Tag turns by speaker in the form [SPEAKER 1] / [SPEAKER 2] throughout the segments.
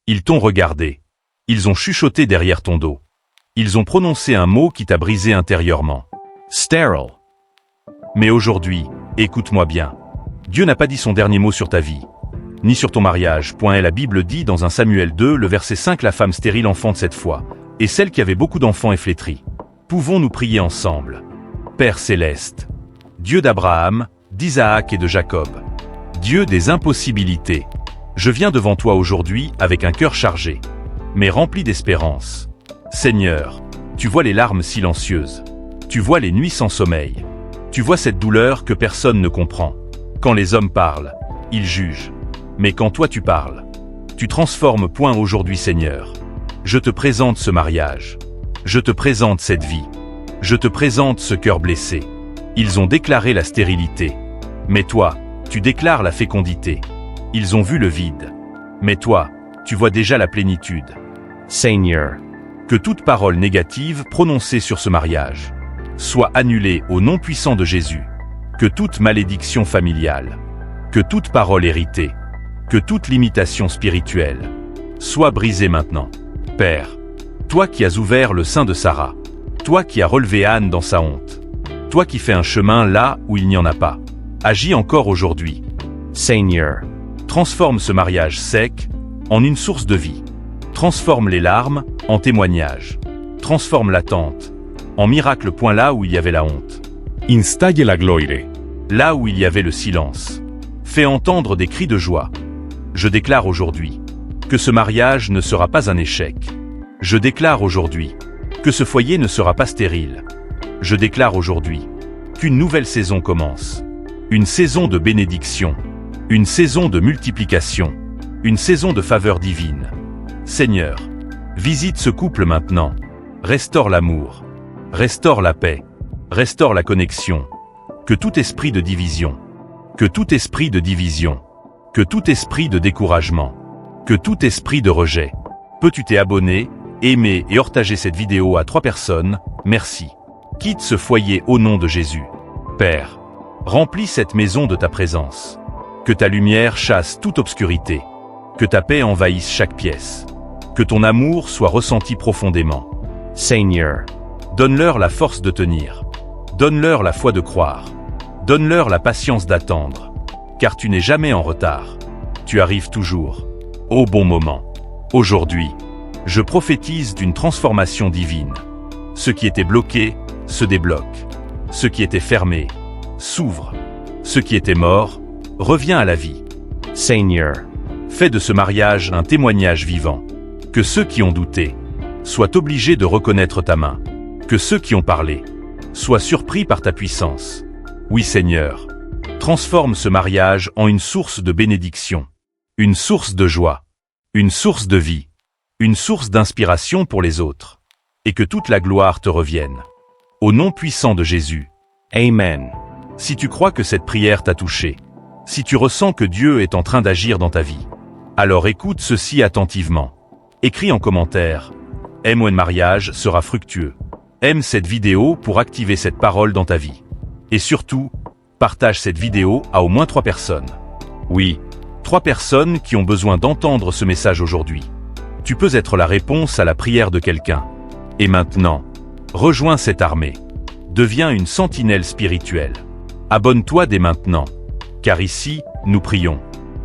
[SPEAKER 1] Ils t'ont regardé. Ils ont chuchoté derrière ton dos. Ils ont prononcé un mot qui t'a brisé intérieurement. Sterile. Mais aujourd'hui, écoute-moi bien. Dieu n'a pas dit son dernier mot sur ta vie, ni sur ton mariage. La Bible dit dans 1 Samuel 2, le verset 5, la femme stérile enfante cette fois, et celle qui avait beaucoup d'enfants est flétrie. Pouvons-nous prier ensemble? Père céleste, Dieu d'Abraham, d'Isaac et de Jacob, Dieu des impossibilités, je viens devant toi aujourd'hui avec un cœur chargé, mais rempli d'espérance. Seigneur, tu vois les larmes silencieuses, tu vois les nuits sans sommeil, tu vois cette douleur que personne ne comprend. Quand les hommes parlent, ils jugent, mais quand toi tu parles, tu transformes. Aujourd'hui Seigneur, je te présente ce mariage, je te présente cette vie, je te présente ce cœur blessé. Ils ont déclaré la stérilité, mais toi, tu déclares la fécondité. Ils ont vu le vide, mais toi, tu vois déjà la plénitude. Seigneur, que toute parole négative prononcée sur ce mariage soit annulée au nom puissant de Jésus. Que toute malédiction familiale, que toute parole héritée, que toute limitation spirituelle soit brisée maintenant. Père, toi qui as ouvert le sein de Sarah, toi qui as relevé Anne dans sa honte, toi qui fais un chemin là où il n'y en a pas, agis encore aujourd'hui. Seigneur, transforme ce mariage sec en une source de vie. Transforme les larmes en témoignages. Transforme l'attente en miracle. Là où il y avait la honte, installe la gloire. Là où il y avait le silence, fais entendre des cris de joie. Je déclare aujourd'hui que ce mariage ne sera pas un échec. Je déclare aujourd'hui que ce foyer ne sera pas stérile. Je déclare aujourd'hui qu'une nouvelle saison commence. Une saison de bénédiction, une saison de multiplication, une saison de faveur divine. Seigneur, visite ce couple maintenant. Restaure l'amour, restaure la paix, restaure la connexion. Que tout esprit de division, que tout esprit de division, que tout esprit de découragement, que tout esprit de rejet. Peux-tu t'abonner, aimer et partager cette vidéo à 3 personnes? Merci. Quitte ce foyer au nom de Jésus. Père, remplis cette maison de ta présence. Que ta lumière chasse toute obscurité. Que ta paix envahisse chaque pièce. Que ton amour soit ressenti profondément. Seigneur, donne-leur la force de tenir. Donne-leur la foi de croire. Donne-leur la patience d'attendre. Car tu n'es jamais en retard. Tu arrives toujours au bon moment. Aujourd'hui, je prophétise d'une transformation divine. Ce qui était bloqué se débloque. Ce qui était fermé s'ouvre. Ce qui était mort revient à la vie. Seigneur, fais de ce mariage un témoignage vivant. Que ceux qui ont douté soient obligés de reconnaître ta main. Que ceux qui ont parlé sois surpris par ta puissance. Oui Seigneur, transforme ce mariage en une source de bénédiction, une source de joie, une source de vie, une source d'inspiration pour les autres, et que toute la gloire te revienne. Au nom puissant de Jésus. Amen. Si tu crois que cette prière t'a touché, si tu ressens que Dieu est en train d'agir dans ta vie, alors écoute ceci attentivement. Écris en commentaire « Mon mariage sera fructueux ». Aime cette vidéo pour activer cette parole dans ta vie. Et surtout, partage cette vidéo à au moins 3 personnes. Oui, 3 personnes qui ont besoin d'entendre ce message aujourd'hui. Tu peux être la réponse à la prière de quelqu'un. Et maintenant, rejoins cette armée. Deviens une sentinelle spirituelle. Abonne-toi dès maintenant. Car ici, nous prions,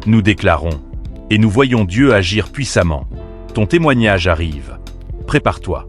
[SPEAKER 1] nous déclarons, et nous voyons Dieu agir puissamment. Ton témoignage arrive. Prépare-toi.